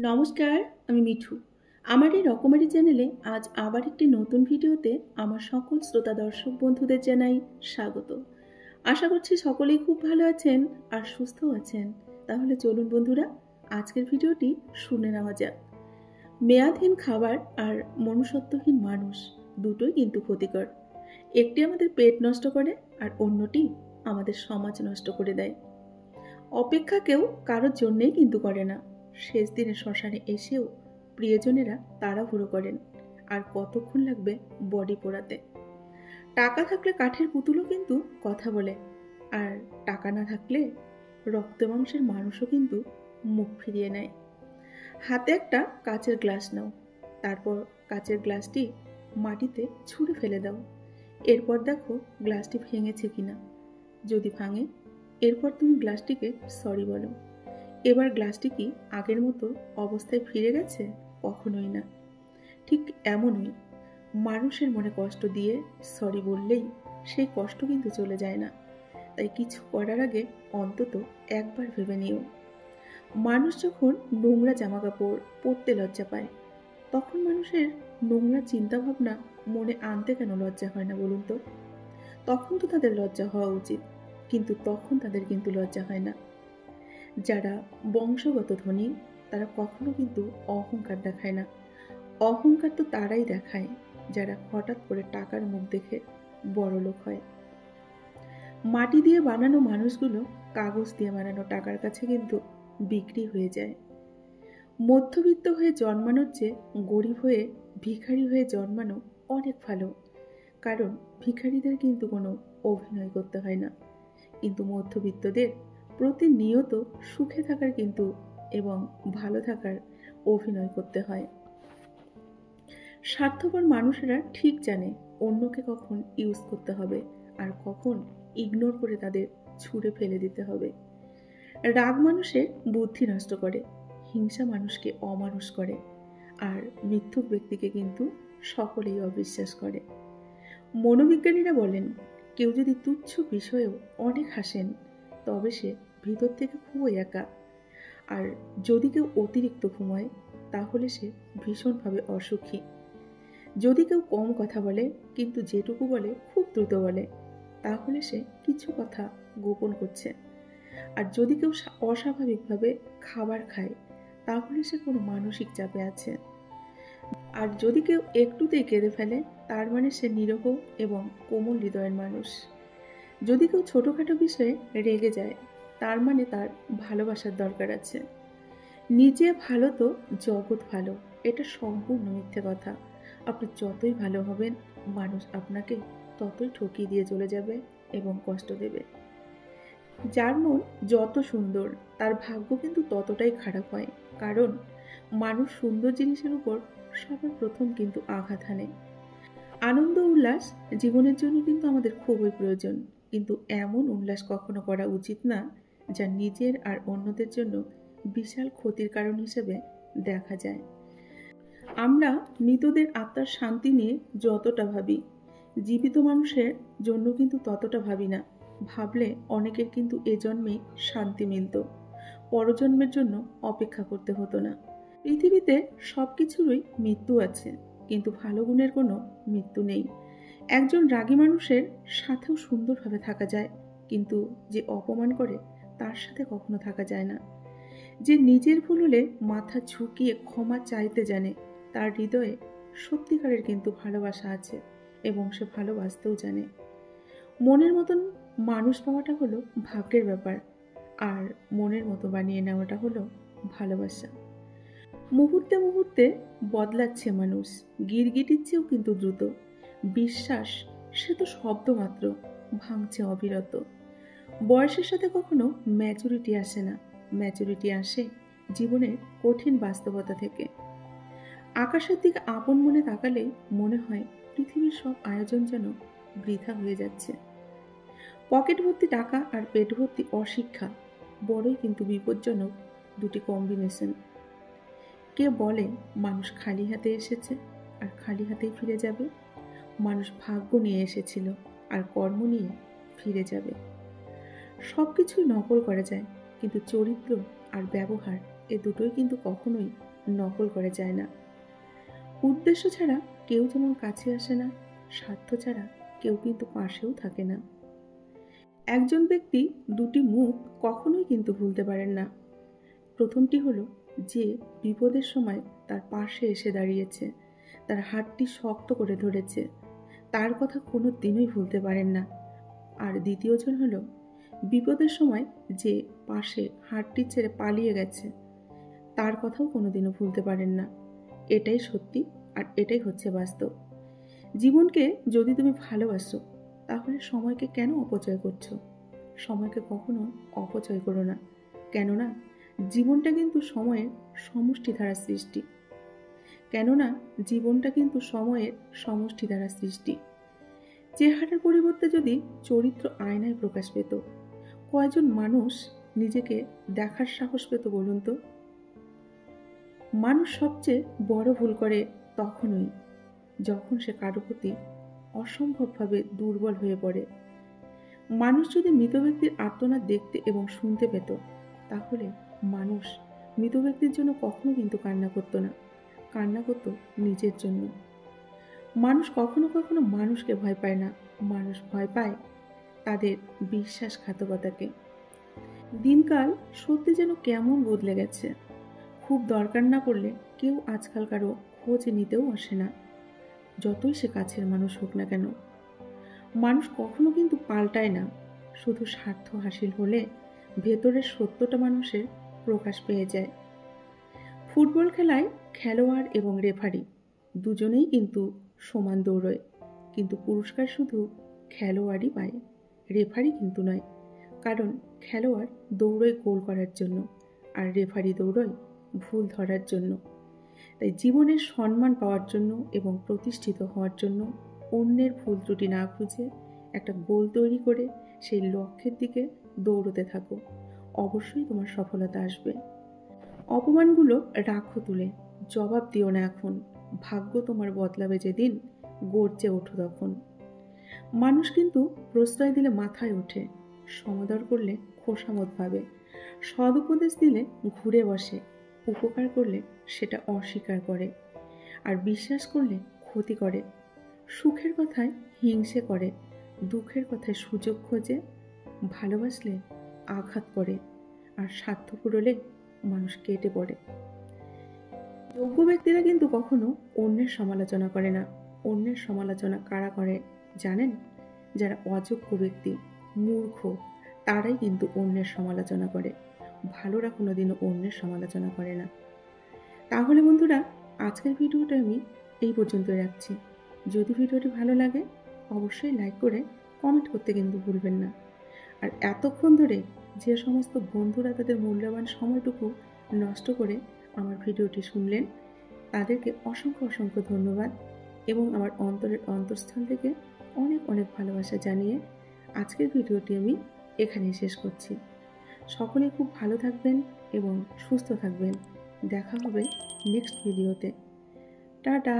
নমস্কার, আমি মিঠু। আমার এই রকমারি চ্যানেলে আজ আবার একটি নতুন ভিডিওতে আমার সকল শ্রোতা দর্শক বন্ধুদের জানাই স্বাগত। আশা করছি সকলেই খুব ভালো আছেন আর সুস্থও আছেন। তাহলে চলুন বন্ধুরা, আজকের ভিডিওটি শুনে নেওয়া যাক। মেয়াদহীন খাবার আর মনুষ্যত্বহীন মানুষ দুটোই কিন্তু ক্ষতিকর। একটি আমাদের পেট নষ্ট করে আর অন্যটি আমাদের সমাজ নষ্ট করে দেয়। অপেক্ষা কেউ কারোর জন্যেই কিন্তু করে না। শেষ দিনে শ্মশানে এসেও প্রিয়জনেরা তাড়াহুড়ো করেন, আর কতক্ষণ লাগবে বডি পোড়াতে। টাকা থাকলে কাঠের পুতুলও কিন্তু কথা বলে, আর টাকা না থাকলে রক্ত মাংসের মানুষও কিন্তু মুখ ফিরিয়ে নেয়। হাতে একটা কাচের গ্লাস নাও, তারপর কাচের গ্লাসটি মাটিতে ছুঁড়ে ফেলে দাও। এরপর দেখো গ্লাসটি ভেঙেছে কিনা। যদি ভাঙে, এরপর তুমি গ্লাসটিকে সরি বলো। এবার গ্লাসটি কি আগের মতো অবস্থায় ফিরে গেছে? কখনোই না। ঠিক এমনই মানুষের মনে কষ্ট দিয়ে সরি বললেই সেই কষ্ট কিন্তু চলে যায় না। তাই কিছু করার আগে অন্তত একবার ভেবে নিও। মানুষ যখন নোংরা জামা কাপড় পরতে লজ্জা পায়, তখন মানুষের নোংরা চিন্তাভাবনা মনে আনতে কেন লজ্জা হয় না বলুন তো? তখন তো তাদের লজ্জা হওয়া উচিত, কিন্তু তখন তাদের কিন্তু লজ্জা হয় না। যারা বংশগত ধনী, তারা কখনো কিন্তু অহংকার দেখায় না। অহংকার তো তারাই দেখায় যারা হঠাৎ করে টাকার মুখ দেখে বড়লোক হয়। মাটি দিয়ে বানানো মানুষগুলো কাগজ দিয়ে বানানো টাকার কাছে কিন্তু বিক্রি হয়ে যায়। মধ্যবিত্ত হয়ে জন্মানোর চেয়ে গরিব হয়ে ভিখারি হয়ে জন্মানো অনেক ভালো, কারণ ভিখারিদের কিন্তু কোনো অভিনয় করতে হয় না। কিন্তু মধ্যবিত্তদের প্রতিনিয়ত সুখে থাকার কিন্তু এবং ভালো থাকার অভিনয় করতে হয়। স্বার্থপর মানুষেরা ঠিক জানে অন্যকে কখন ইউজ করতে হবে আর কখন ইগনোর করে তাদের ছুঁড়ে ফেলে দিতে হবে। রাগ মানুষের বুদ্ধি নষ্ট করে, হিংসা মানুষকে অমানুষ করে, আর মিথ্যুক ব্যক্তিকে কিন্তু সকলেই অবিশ্বাস করে। মনোবিজ্ঞানীরা বলেন, কেউ যদি তুচ্ছ বিষয়েও অনেক হাসেন, তবে সে ভিতর থেকে খুবই একা। আর যদি কেউ অতিরিক্ত ঘুমায়, তাহলে সে ভীষণভাবে অসুখী। যদি কেউ কম কথা বলে কিন্তু যেটুকু বলে খুব দ্রুত বলে, তাহলে সে কিছু কথা গোপন করছে। আর যদি কেউ অস্বাভাবিকভাবে খাবার খায়, তাহলে সে কোনো মানসিক চাপে আছে। আর যদি কেউ একটুতেই কেঁদে ফেলে, তার মানে সে নিরহ এবং কোমল হৃদয়ের মানুষ। যদি কেউ ছোটোখাটো বিষয়ে রেগে যায়, তার মানে তার ভালোবাসার দরকার আছে। নিজে ভালো তো জগৎ ভালো, এটা সম্পূর্ণ মিথ্যে কথা। আপনি যতই ভালো হবেন, মানুষ আপনাকে ততই ঠকিয়ে দিয়ে চলে যাবে এবং কষ্ট দেবে। যার মন যত সুন্দর, তার ভাগ্য কিন্তু ততটাই খারাপ হয়, কারণ মানুষ সুন্দর জিনিসের উপর সবার প্রথম কিন্তু আঘাত হানে। আনন্দ উল্লাস জীবনের জন্য কিন্তু আমাদের খুবই প্রয়োজন, কিন্তু এমন উল্লাস কখনো করা উচিত না যা নিজের আর অন্যদের জন্য বিশাল ক্ষতির কারণ হিসেবে দেখা যায়। আমরা মৃতদের আত্মার শান্তি নিয়ে যতটা ভাবি, জীবিত মানুষের জন্য কিন্তু ততটা ভাবি না। ভাবলে অনেকের কিন্তু এ জন্মেই শান্তি মিলত, পরজন্মের জন্য অপেক্ষা করতে হতো না। পৃথিবীতে সব কিছুরই মৃত্যু আছে, কিন্তু ভালো গুণের কোনো মৃত্যু নেই। একজন রাগী মানুষের সাথেও সুন্দরভাবে থাকা যায়, কিন্তু যে অপমান করে তার সাথে কখনো থাকা যায় না। যে নিজের ভুল হলে মাথা ঝুঁকিয়ে ক্ষমা চাইতে জানে, তার হৃদয়ে সত্যিকারের কিন্তু ভালোবাসা আছে এবং সে ভালোবাসতেও জানে। মনের মতন মানুষ পাওয়াটা হলো ভাগ্যের ব্যাপার, আর মনের মতো বানিয়ে নেওয়াটা হলো ভালোবাসা। মুহূর্তে মুহূর্তে বদলাচ্ছে মানুষ, গিরগিটির চেয়েও কিন্তু দ্রুত। বিশ্বাস সে তো শব্দ মাত্র, ভাঙছে অবিরত। বয়সের সাথে কখনো ম্যাচুরিটি আসে না, ম্যাচুরিটি আসে জীবনের কঠিন বাস্তবতা থেকে। আকাশের দিকে আপন মনে তাকালেই মনে হয় পৃথিবীর সব আয়োজন যেন বৃথা হয়ে যাচ্ছে। পকেট ভর্তি টাকা আর পেট ভর্তি অশিক্ষা বড়ই কিন্তু বিপজ্জনক দুটি কম্বিনেশন। কে বলে মানুষ খালি হাতে এসেছে আর খালি হাতেই ফিরে যাবে? মানুষ ভাগ্য নিয়ে এসেছিল আর কর্ম নিয়ে ফিরে যাবে। সব কিছুই নকল করা যায়, কিন্তু চরিত্র আর ব্যবহার এ দুটোই কিন্তু কখনোই নকল করা যায় না। উদ্দেশ্য ছাড়া কেউ যেমন কাছে আসে না, স্বার্থ ছাড়া কেউ কিন্তু পাশেও থাকে না। একজন ব্যক্তি দুটি মুখ কখনোই কিন্তু ভুলতে পারেন না। প্রথমটি হলো যে বিপদের সময় তার পাশে এসে দাঁড়িয়েছে, তার হাতটি শক্ত করে ধরেছে, তার কথা কোনো দিনই ভুলতে পারেন না। আর দ্বিতীয়জন হলো বিপদের সময় যে পাশে হাতটি ছেড়ে পালিয়ে গেছে, তার কথাও কোনোদিনও ভুলতে পারেন না। এটাই সত্যি, আর এটাই হচ্ছে বাস্তব। জীবনকে যদি তুমি ভালোবাসো, তাহলে সময়কে কেন অপচয় করছো? সময়কে কখনো অপচয় করো না, কেননা জীবনটা কিন্তু সময়ের সমষ্টি দ্বারা সৃষ্টি। চেহারার পরিবর্তে যদি চরিত্র আয়নায় প্রকাশ পেত, কয়জন মানুষ নিজেকে দেখার সাহস পেত বলুন তো? মানুষ সবচেয়ে বড় ভুল করে তখনই যখন সে কারো প্রতি অসম্ভবভাবে দুর্বল হয়ে পড়ে। মানুষ যদি মৃত ব্যক্তির আর্তনাদ দেখতে এবং শুনতে পেত, তাহলে মানুষ মৃত ব্যক্তির জন্য কখনো কিন্তু কান্না করতো না, কান্না করত নিজের জন্য। মানুষ কখনো কখনো মানুষকে ভয় পায় না, মানুষ ভয় পায় তাদের বিশ্বাসঘাতকতাকে। দিনকাল সত্যি যেন কেমন বদলে গেছে। খুব দরকার না পড়লে কেউ আজকাল কারো খোঁজ নিতেও আসে না, যতই সে কাছের মানুষ হোক না কেন। মানুষ কখনো কিন্তু পাল্টায় না, শুধু স্বার্থ হাসিল হলে ভেতরের সত্যটা মানুষের প্রকাশ পেয়ে যায়। ফুটবল খেলায় খেলোয়াড় এবং রেফারি দুজনেই কিন্তু সমান দৌড়য়, কিন্তু পুরস্কার শুধু খেলোয়াড়ই পায়, রেফারি কিন্তু নয়। কারণ খেলোয়াড় দৌড়য় গোল করার জন্য, আর রেফারি দৌড়য় ভুল ধরার জন্য। তাই জীবনের সম্মান পাওয়ার জন্য এবং প্রতিষ্ঠিত হওয়ার জন্য অন্যের ভুল ত্রুটি না খুঁজে একটা গোল তৈরি করে সেই লক্ষ্যের দিকে দৌড়তে থাকো, অবশ্যই তোমার সফলতা আসবে। অপমানগুলো রাখো তুলে, জবাব দিও না এখন। ভাগ্য তোমার বদলাবে যেদিন, গর্জে ওঠো তখন। মানুষ কিন্তু প্রশ্রয় দিলে মাথায় ওঠে, সমাদর করলে খোসামত ভাবে, সদ উপদেশ দিলে ঘুরে বসে, উপকার করলে সেটা অস্বীকার করে, আর বিশ্বাস করলে ক্ষতি করে। সুখের কথায় হিংসে করে, দুঃখের কথায় সুযোগ খোঁজে, ভালোবাসলে আঘাত করে, আর স্বার্থপর হলে মানুষ কেটে পড়ে। যোগ্য ব্যক্তিরা কিন্তু কখনো অন্যের সমালোচনা করে না। অন্যের সমালোচনা কারা করে জানেন? যারা অযোগ্য ব্যক্তি, মূর্খ, তারাই কিন্তু অন্যের সমালোচনা করে। ভালোরা কোনোদিনও অন্যের সমালোচনা করে না। তাহলে বন্ধুরা, আজকের ভিডিওটা আমি এই পর্যন্তই রাখছি। যদি ভিডিওটি ভালো লাগে অবশ্যই লাইক করে কমেন্ট করতে কিন্তু ভুলবেন না। আর এতক্ষণ ধরে যে সমস্ত বন্ধুরা তাদের মূল্যবান সময়টুকু নষ্ট করে আমার ভিডিওটি শুনলেন, তাদেরকে অসংখ্য অসংখ্য ধন্যবাদ এবং আমার অন্তরের অন্তঃস্থল থেকে অনেক অনেক ভালোবাসা জানিয়ে আজকের ভিডিওটি আমি এখানেই শেষ করছি। সকলে খুব ভালো থাকবেন এবং সুস্থ থাকবেন। দেখা হবে নেক্সট ভিডিওতে। টাটা।